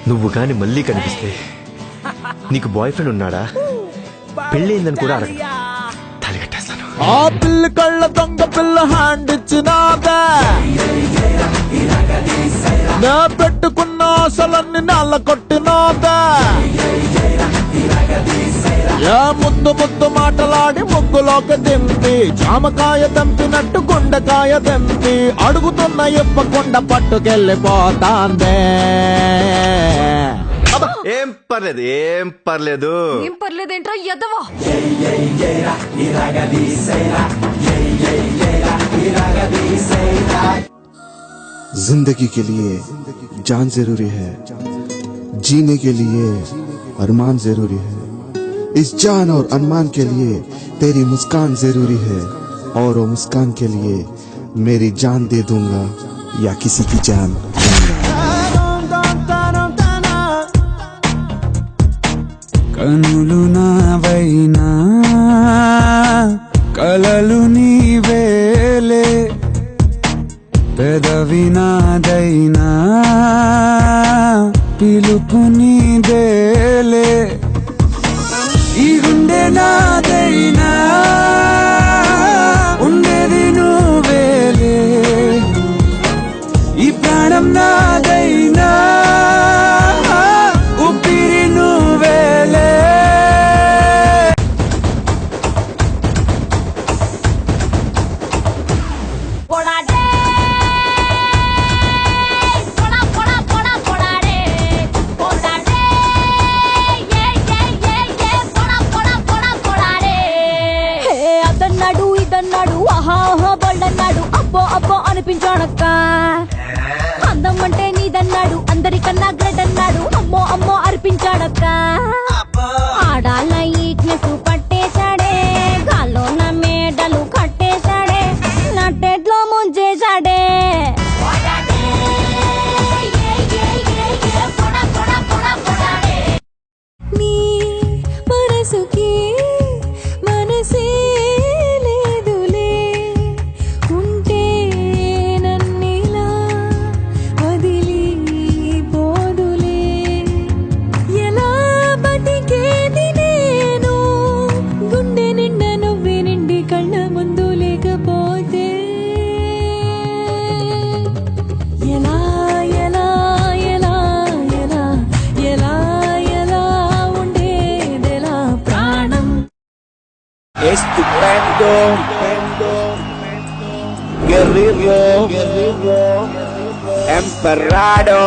నువ్వు కాని మళ్ళీ కనిపిస్తే నీకు బాయ్ ఫ్రెండ్ ఉన్నాడా, పెళ్ళయిందని కూడా అడగ, తాళి కట్టేస్తాను. ఆ పిల్ల కళ్ళ దొంగ పిల్ల హ్యాండ్ ఇచ్చినాదా, నా పెట్టుకున్న ఆశలన్నీ నల్ల కొట్టినాదా, ముద్దు ముద్దు మాటలాడి ముగ్గులోకి దింపి జామకాయ దంపినట్టు గుండెకాయ దింపి అడుగుతున్న ఇప్పకుండా పట్టుకెళ్ళిపోతాందే. ఏం పర్లేదు ఏం పర్లేదు ఏం పర్లేదేంట్రా ఎదవా. जिंदगी के लिए जान जरूरी है, जीने के लिए अरमान जरूरी है. इस जान और अरमान के लिए तेरी मुस्कान जरूरी है, और वो मुस्कान के लिए मेरी जान दे दूंगा या किसी की जान కనులు నావైనా కలలు నీవేలే, పెదవి నాదైనా పిలుపు నీదేలే, ఈ గుండె నాదైనా ఉండేది నువ్వేలే, ఈ ప్రాణం నాదైనా ఊపిరి నువ్వేలే. అదన్నాడు ఇదన్నాడు ఆహా బొళ్ళన్నాడు అబ్బో అబ్బో అనిపించాడక్క. అందం అంటే నీదన్నాడు అందరికన్నా గ్రేట్ అన్నాడు అమ్మో అమ్మో అర్పించాడక్క. ఆడాల ఈక్నెస్ పట్టేశాడే, గాల్లో నా మేడలు కట్టేశాడే, నట్టేట్లో ముంచేశాడే. నీ మనసుకి మనసే లేదులే, ఉంటే నన్నిలా వదిలి పోదులే, ఎలా బతికేది నేను గుండె నిండా నువ్వే నిండి కళ్ళ ముందు లేకపోతే, ఎలా ఎలా ఎలా ఎలా ఎలా ఎలా ఉండేదెలా ప్రాణం. Estupendo, guerrero, emperrado.